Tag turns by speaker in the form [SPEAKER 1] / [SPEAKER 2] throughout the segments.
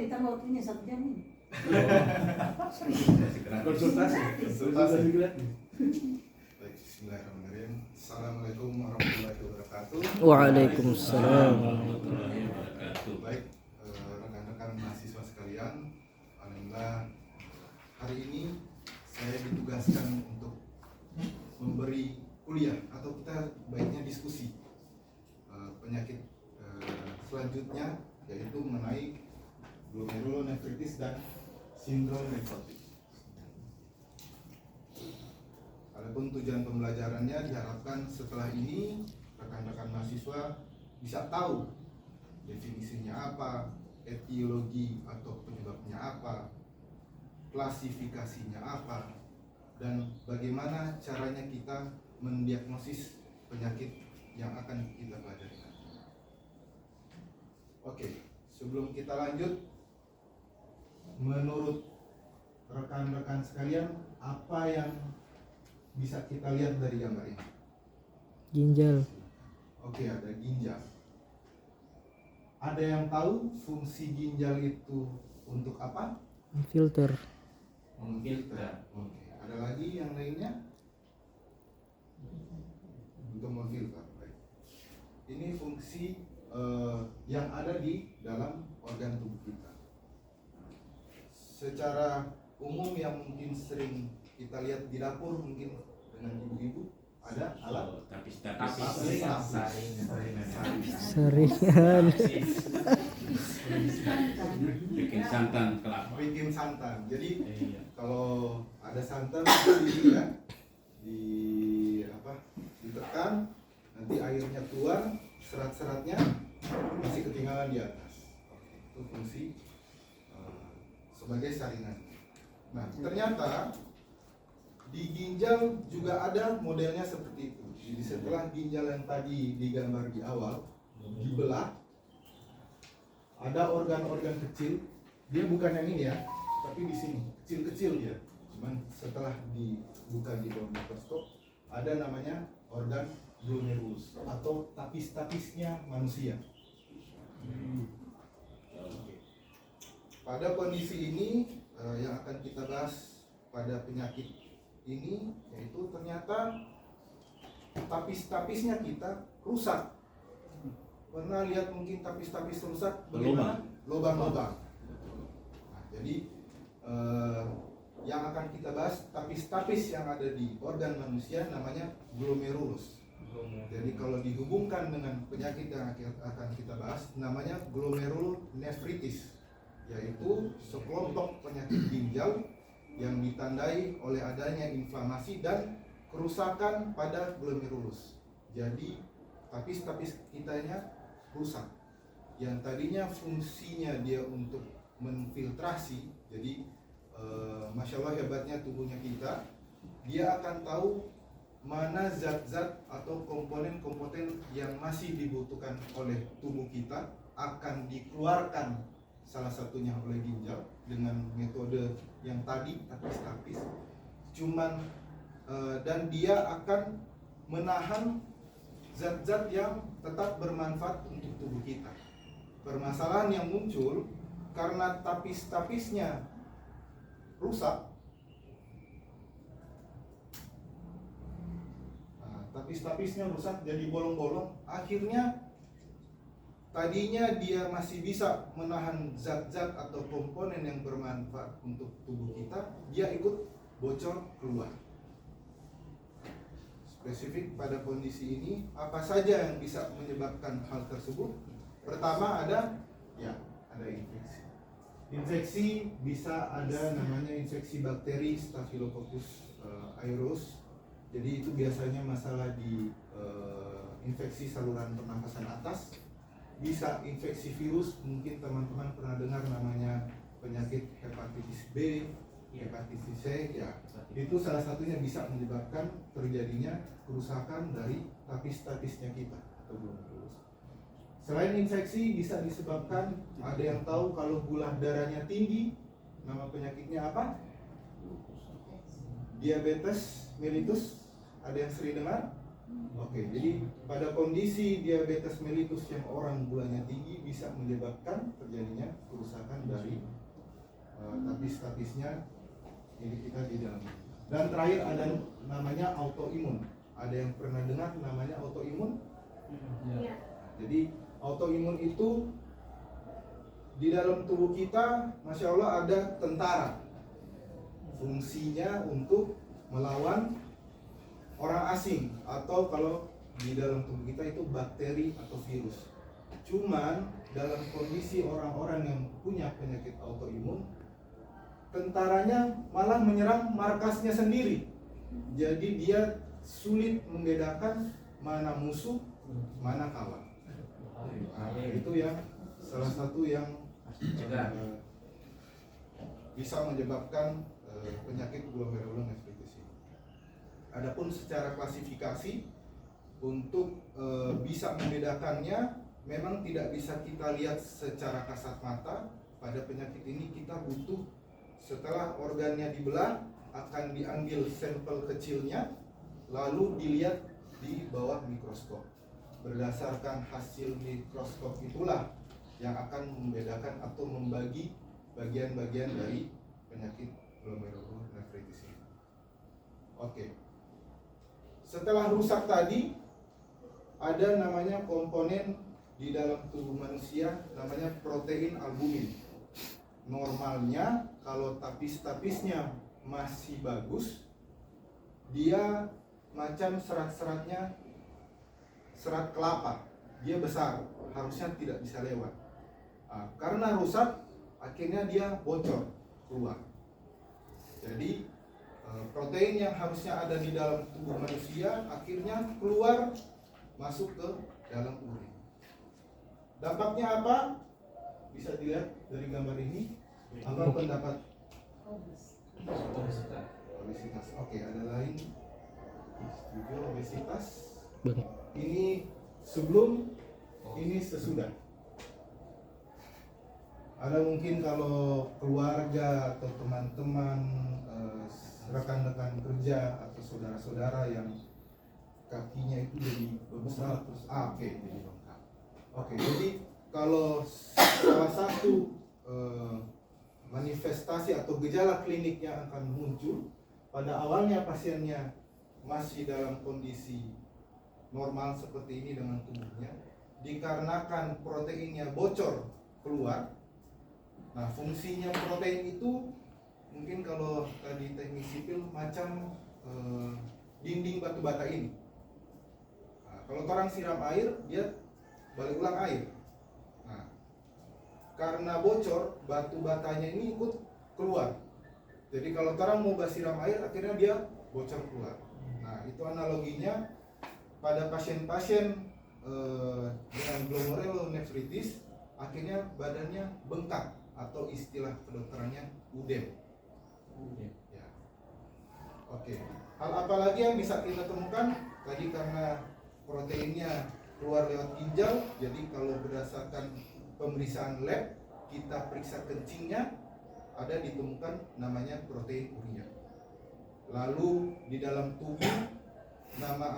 [SPEAKER 1] ditambah waktunya 1 jam ini.
[SPEAKER 2] Konsultasi gratis.
[SPEAKER 3] Baik, bismillahirrahmanirrahim. Assalamualaikum warahmatullahi wabarakatuh.
[SPEAKER 4] Waalaikumsalam.
[SPEAKER 3] Baik, rekan-rekan mahasiswa sekalian, alhamdulillah hari ini saya ditugaskan untuk memberi kuliah atau kita baiknya diskusi penyakit selanjutnya, yaitu mengenai glomerulonefritis dan sindrom nefrotik. Adapun tujuan pembelajarannya diharapkan setelah ini rekan-rekan mahasiswa bisa tahu definisinya apa, etiologi atau penyebabnya apa, klasifikasinya apa, dan bagaimana caranya kita mendiagnosis penyakit yang akan kita pelajari. Oke, sebelum kita lanjut, menurut rekan-rekan sekalian, apa yang bisa kita lihat dari gambar ini?
[SPEAKER 4] Ginjal.
[SPEAKER 3] Oke, ada ginjal. Ada yang tahu fungsi ginjal itu untuk apa?
[SPEAKER 4] Filter.
[SPEAKER 3] Memfilter. Oke. Ada lagi yang lainnya? Untuk memfilter. Baik. Ini fungsi yang ada di dalam organ tubuh kita. Secara umum yang mungkin sering kita lihat di dapur, mungkin dengan ibu-ibu, ada alat
[SPEAKER 4] Saringan.
[SPEAKER 2] Bikin santan kelapa.
[SPEAKER 3] bikin santan. Jadi kalau ada santan itu ya, ditekan, nanti airnya keluar, serat-seratnya masih ketinggalan di atas. Itu fungsi sebagai saringan. Nah, ternyata di ginjal juga ada modelnya seperti itu. Jadi setelah ginjal yang tadi digambar di awal dibelah, ada organ-organ kecil. Dia bukan yang ini ya, tapi di sini kecil-kecil dia. Cuman setelah dibuka di bawah mikroskop, ada namanya organ glomerulus atau tapis-tapisnya manusia. Pada kondisi ini yang akan kita bahas pada penyakit ini, yaitu ternyata tapis-tapisnya kita rusak. Pernah lihat mungkin tapis-tapis rusak bagaimana? Lubang-lubang. Nah, jadi yang akan kita bahas tapis-tapis yang ada di organ manusia namanya glomerulus. Jadi kalau dihubungkan dengan penyakit yang akan kita bahas namanya glomerulonefritis, yaitu sekelompok penyakit ginjal yang ditandai oleh adanya inflamasi dan kerusakan pada glomerulus. Jadi tapis-tapis kitanya rusak. Yang tadinya fungsinya dia untuk menfiltrasi, jadi Masya Allah hebatnya tubuhnya kita, dia akan tahu mana zat-zat atau komponen-komponen yang masih dibutuhkan oleh tubuh kita akan dikeluarkan, salah satunya oleh ginjal dengan metode yang tadi tapis-tapis. Dan dia akan menahan zat-zat yang tetap bermanfaat untuk tubuh kita. Permasalahan yang muncul karena tapis-tapisnya rusak. Tapis-tapisnya rusak jadi bolong-bolong. Akhirnya tadinya dia masih bisa menahan zat-zat atau komponen yang bermanfaat untuk tubuh kita, dia ikut bocor keluar. Spesifik pada kondisi ini, apa saja yang bisa menyebabkan hal tersebut? Pertama ada infeksi. Infeksi bisa ada namanya infeksi bakteri Staphylococcus aureus. Jadi itu biasanya masalah di infeksi saluran pernafasan atas. Bisa infeksi virus, mungkin teman-teman pernah dengar namanya penyakit hepatitis B, hepatitis C, ya. Itu salah satunya bisa menyebabkan terjadinya kerusakan dari tapis-tapisnya kita atau glomerulus. Selain infeksi bisa disebabkan, ada yang tahu kalau gula darahnya tinggi, nama penyakitnya apa? Diabetes mellitus, ada yang sering dengar? Oke, jadi pada kondisi diabetes mellitus yang orang gulanya tinggi bisa menyebabkan terjadinya kerusakan dari tapis-tapisnya ini kita di dalam. Dan terakhir ada namanya autoimun. Ada yang pernah dengar namanya autoimun?
[SPEAKER 1] Iya.
[SPEAKER 3] Jadi autoimun itu di dalam tubuh kita, masya Allah ada tentara. Fungsinya untuk melawan orang asing atau kalau di dalam tubuh kita itu bakteri atau virus. Cuman dalam kondisi orang-orang yang punya penyakit autoimun, tentaranya malah menyerang markasnya sendiri. Jadi dia sulit membedakan mana musuh, mana kawan. Nah, itu yang salah satu yang bisa menyebabkan penyakit glomerulonefritis ini. Adapun secara klasifikasi untuk bisa membedakannya memang tidak bisa kita lihat secara kasat mata. Pada penyakit ini kita butuh setelah organnya dibelah akan diambil sampel kecilnya lalu dilihat di bawah mikroskop. Berdasarkan hasil mikroskop itulah yang akan membedakan atau membagi bagian-bagian dari penyakit glomerulonefritis ini. Oke. Setelah rusak tadi ada namanya komponen di dalam tubuh manusia namanya protein albumin. Normalnya kalau tapis-tapisnya masih bagus, dia macam serat-seratnya serat kelapa, dia besar, harusnya tidak bisa lewat. Nah, karena rusak, akhirnya dia bocor keluar. Jadi protein yang harusnya ada di dalam tubuh manusia akhirnya keluar masuk ke dalam urin. Dampaknya apa? Bisa dilihat dari gambar ini. Apa pendapat? Obesitas. Oke, ada lain? Setuju obesitas. Ini sebelum, ini sesudah. Ada mungkin kalau keluarga atau teman-teman, rekan-rekan kerja atau saudara-saudara yang kakinya itu jadi besar terus oke, jadi bengkak. Oke, jadi kalau salah satu manifestasi atau gejala klinik yang akan muncul pada awalnya pasiennya masih dalam kondisi normal seperti ini dengan tubuhnya, dikarenakan proteinnya bocor keluar. Nah, fungsinya protein itu mungkin kalau tadi teknik sipil macam dinding batu bata ini. Nah, kalau orang siram air, dia balik ulang air. Nah, karena bocor, batu batanya ini ikut keluar. Jadi kalau orang mau siram air, akhirnya dia bocor keluar. Nah, itu analoginya pada pasien-pasien dengan glomerulonefritis, akhirnya badannya bengkak atau istilah kedokterannya udem. Ya. Oke. Hal apa lagi yang bisa kita temukan? Tadi karena proteinnya keluar lewat ginjal, jadi kalau berdasarkan pemeriksaan lab, kita periksa kencingnya, ada ditemukan namanya protein urea. Lalu di dalam tubuh nama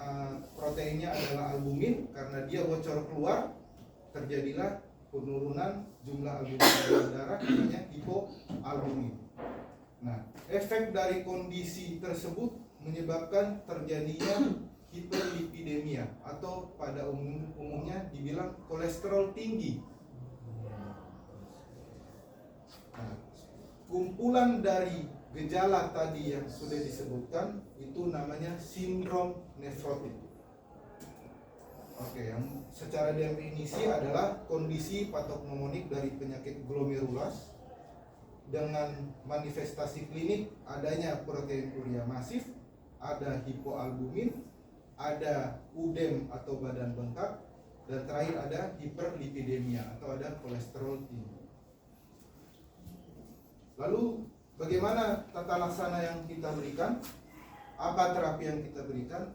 [SPEAKER 3] proteinnya adalah albumin, karena dia bocor keluar, terjadilah penurunan jumlah albumin dalam darah, namanya hipoalbumin. Nah, efek dari kondisi tersebut menyebabkan terjadinya hiperlipidemia atau pada umumnya dibilang kolesterol tinggi. Nah, kumpulan dari gejala tadi yang sudah disebutkan itu namanya sindrom nefrotik. Oke, yang secara definisi adalah kondisi patognomonik dari penyakit glomerulus dengan manifestasi klinik adanya protein urea masif, ada hipoalbumin, ada udem atau badan bengkak, dan terakhir ada hiperlipidemia atau ada kolesterol tinggi. Lalu bagaimana tata laksana yang kita berikan? Apa terapi yang kita berikan?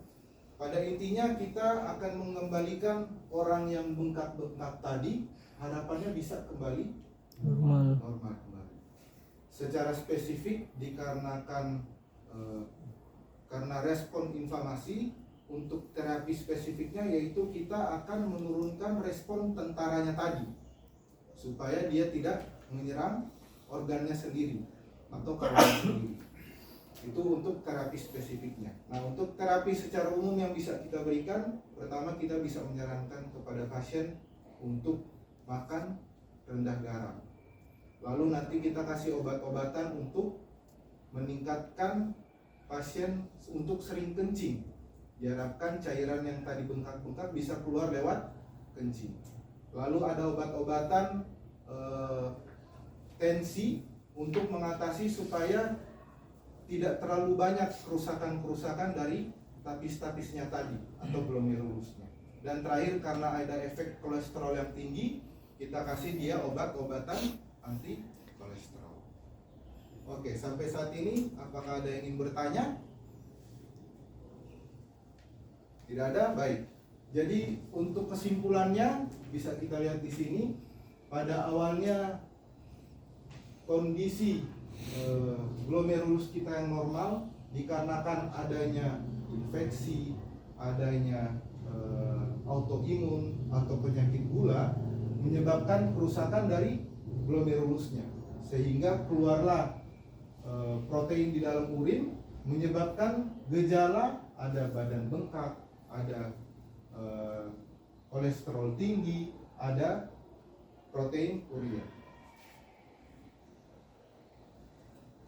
[SPEAKER 3] Pada intinya kita akan mengembalikan orang yang bengkak-bengkak tadi, harapannya bisa kembali normal kembali. Secara spesifik dikarenakan karena respon inflamasi untuk terapi spesifiknya yaitu kita akan menurunkan respon tentaranya tadi supaya dia tidak menyerang organnya sendiri atau kawannya sendiri. Itu untuk terapi spesifiknya. Nah, untuk terapi secara umum yang bisa kita berikan, pertama kita bisa menyarankan kepada pasien untuk makan rendah garam. Lalu nanti kita kasih obat-obatan untuk meningkatkan pasien untuk sering kencing. Diharapkan cairan yang tadi bengkak-bengkak bisa keluar lewat kencing. Lalu ada obat-obatan tensi untuk mengatasi supaya tidak terlalu banyak kerusakan-kerusakan dari tapis-tapisnya tadi atau glomerulusnya. Dan terakhir, karena ada efek kolesterol yang tinggi, kita kasih dia obat-obatan anti kolesterol. Oke, sampai saat ini apakah ada yang ingin bertanya? Tidak ada? Baik. Jadi untuk kesimpulannya bisa kita lihat di sini. Pada awalnya kondisi glomerulus kita yang normal dikarenakan adanya infeksi, adanya autoimun atau penyakit gula menyebabkan kerusakan dari glomerulusnya, sehingga keluarlah protein di dalam urin menyebabkan gejala ada badan bengkak, ada kolesterol tinggi, ada protein urea.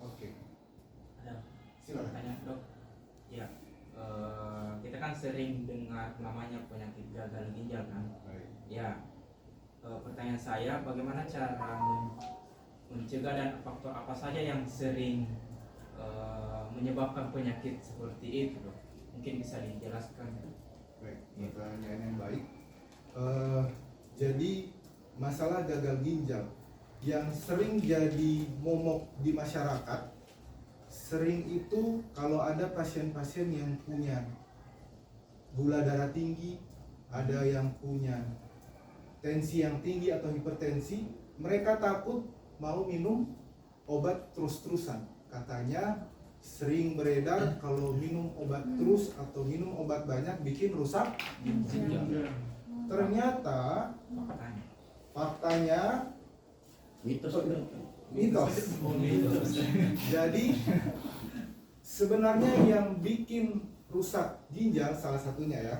[SPEAKER 3] Oke.
[SPEAKER 1] Ada
[SPEAKER 3] Silakan.
[SPEAKER 1] pertanyaan dok. Ya, kita kan sering dengar namanya penyakit gagal ginjal kan.
[SPEAKER 3] Baik.
[SPEAKER 1] Ya, pertanyaan saya, bagaimana cara mencegah dan faktor apa saja yang sering menyebabkan penyakit seperti itu dok? Mungkin bisa dijelaskan.
[SPEAKER 3] Baik, pertanyaan yang baik. Jadi masalah gagal ginjal yang sering jadi momok di masyarakat, sering itu kalau ada pasien-pasien yang punya gula darah tinggi, ada yang punya tensi yang tinggi atau hipertensi, mereka takut mau minum obat terus-terusan. Katanya sering beredar kalau minum obat terus atau minum obat banyak bikin rusak ginjal. Ternyata faktanya mitos. Jadi sebenarnya yang bikin rusak ginjal salah satunya ya,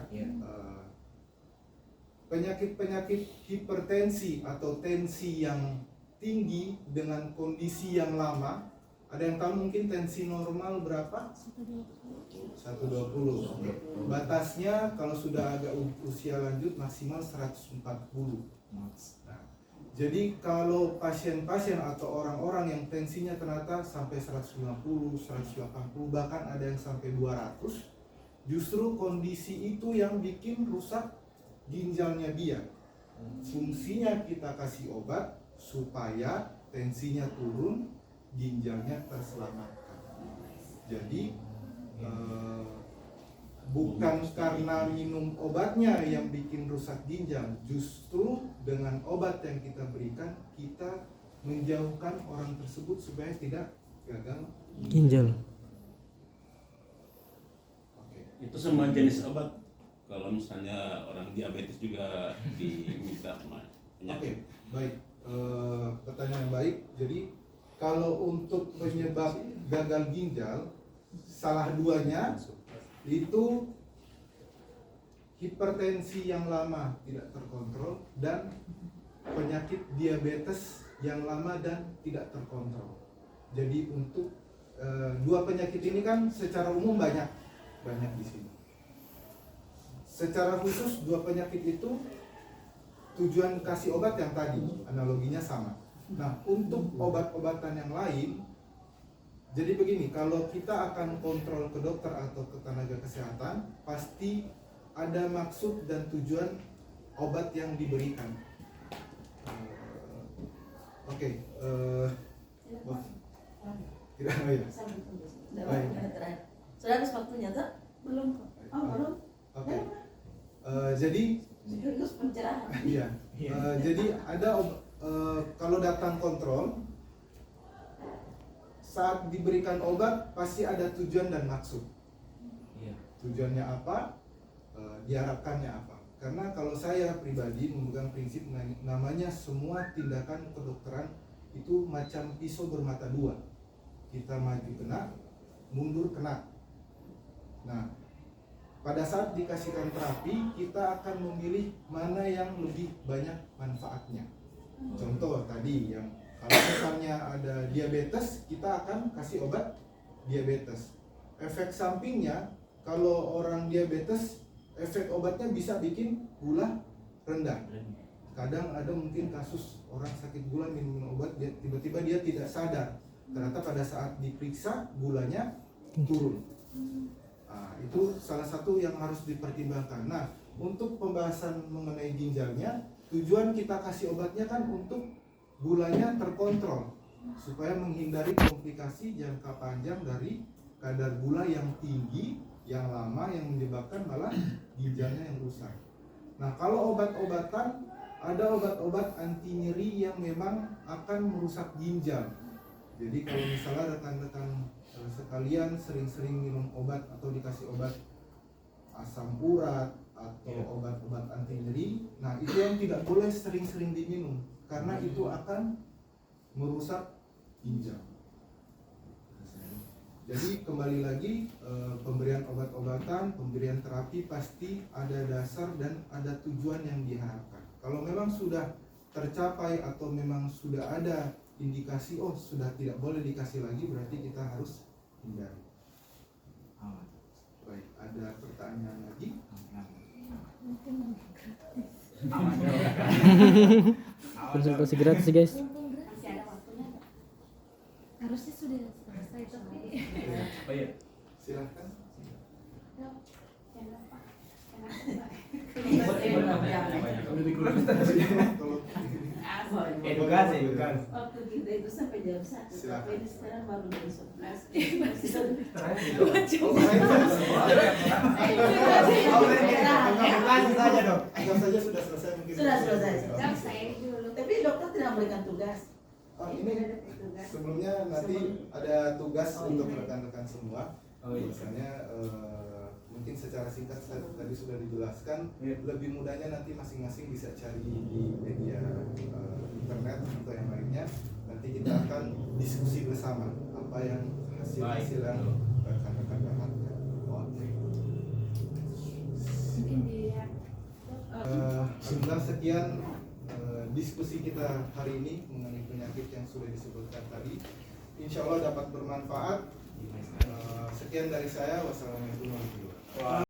[SPEAKER 3] penyakit-penyakit hipertensi atau tensi yang tinggi dengan kondisi yang lama. Ada yang tahu mungkin tensi normal berapa? 120. Batasnya kalau sudah agak usia lanjut maksimal 140. Nah, jadi kalau pasien-pasien atau orang-orang yang tensinya ternyata sampai 150, 180, bahkan ada yang sampai 200, justru kondisi itu yang bikin rusak ginjalnya dia. Fungsinya kita kasih obat supaya tensinya turun, ginjalnya terselamatkan. Jadi bukan karena minum obatnya yang bikin rusak ginjal, justru dengan obat yang kita berikan kita menjauhkan orang tersebut supaya tidak gagal
[SPEAKER 4] Ginjal.
[SPEAKER 3] Oke.
[SPEAKER 2] Itu semua jenis obat. Kalau misalnya orang diabetes juga diminta penyakit.
[SPEAKER 3] Oke, baik. Pertanyaan yang baik. Jadi kalau untuk penyebab gagal ginjal, salah duanya itu hipertensi yang lama tidak terkontrol dan penyakit diabetes yang lama dan tidak terkontrol. Jadi untuk dua penyakit ini kan secara umum banyak di sini. Secara khusus dua penyakit itu tujuan kasih obat yang tadi analoginya sama. Nah, untuk obat-obatan yang lain, jadi begini, kalau kita akan kontrol ke dokter atau ke tenaga kesehatan, pasti ada maksud dan tujuan obat yang diberikan. Oke, tidak ya. Baik.
[SPEAKER 5] Sudah habis waktunya tuh? Belum. Oh, belum.
[SPEAKER 3] Oke. Jadi,
[SPEAKER 5] Sekaligus pencerahan.
[SPEAKER 3] iya. Jadi ada kalau datang kontrol, saat diberikan obat pasti ada tujuan dan maksud.
[SPEAKER 1] Iya.
[SPEAKER 3] Tujuannya apa? diharapkannya apa. Karena kalau saya pribadi memegang prinsip namanya semua tindakan kedokteran itu macam pisau bermata dua. Kita maju kena, mundur kena. Nah, pada saat dikasihkan terapi, kita akan memilih mana yang lebih banyak manfaatnya. Contoh tadi yang kalau misalnya ada diabetes, kita akan kasih obat diabetes. Efek sampingnya, kalau orang diabetes, efek obatnya bisa bikin gula rendah. Kadang ada mungkin kasus orang sakit gula minum obat, tiba-tiba dia tidak sadar. Ternyata pada saat diperiksa gulanya turun. Nah, itu salah satu yang harus dipertimbangkan. Nah, untuk pembahasan mengenai ginjalnya, tujuan kita kasih obatnya kan untuk gulanya terkontrol supaya menghindari komplikasi jangka panjang dari kadar gula yang tinggi, yang lama, yang menyebabkan malah ginjalnya yang rusak. Nah, kalau obat-obatan, ada obat-obat anti nyeri yang memang akan merusak ginjal. Jadi kalau misalnya rekan-rekan sekalian sering-sering minum obat atau dikasih obat asam urat atau obat-obat anti nyeri, nah itu yang tidak boleh sering-sering diminum karena itu akan merusak ginjal. Jadi kembali lagi, pemberian obat-obatan, pemberian terapi pasti ada dasar dan ada tujuan yang diharapkan. Kalau memang sudah tercapai atau memang sudah ada indikasi sudah tidak boleh dikasih lagi, berarti kita harus hindari. Baik, ada pertanyaan lagi?
[SPEAKER 4] Konsultasi gratis guys.
[SPEAKER 5] Masih ada waktunya nggak? Harusnya sudah selesai tapi.
[SPEAKER 1] Oh iya.
[SPEAKER 3] Silahkan.
[SPEAKER 5] Dok, jangan lupa.
[SPEAKER 3] Kalau
[SPEAKER 1] Edukasi.
[SPEAKER 5] Waktu kita itu sampai jam 1,
[SPEAKER 3] Silakan.
[SPEAKER 5] tapi ini sekarang baru jam 11.
[SPEAKER 3] anggap saja sudah selesai mungkin.
[SPEAKER 5] Sudah selesai.
[SPEAKER 3] Oke.
[SPEAKER 5] Saya dulu. Tapi dokter tidak memberikan tugas.
[SPEAKER 3] Ini sebelumnya nanti ada tugas untuk rekan-rekan semua. Misalnya mungkin secara singkat tadi sudah dijelaskan. Lebih mudahnya nanti masing-masing bisa cari di media internet atau yang lainnya. Nanti kita akan diskusi bersama apa yang hasil-hasil yang rekan-rekan dapatkan. Oke.
[SPEAKER 5] Mungkin dilihat.
[SPEAKER 3] Alhamdulillah sekian diskusi kita hari ini mengenai penyakit yang sudah disebutkan tadi. Insya Allah dapat bermanfaat. Sekian dari saya. Wassalamualaikum warahmatullahi wabarakatuh.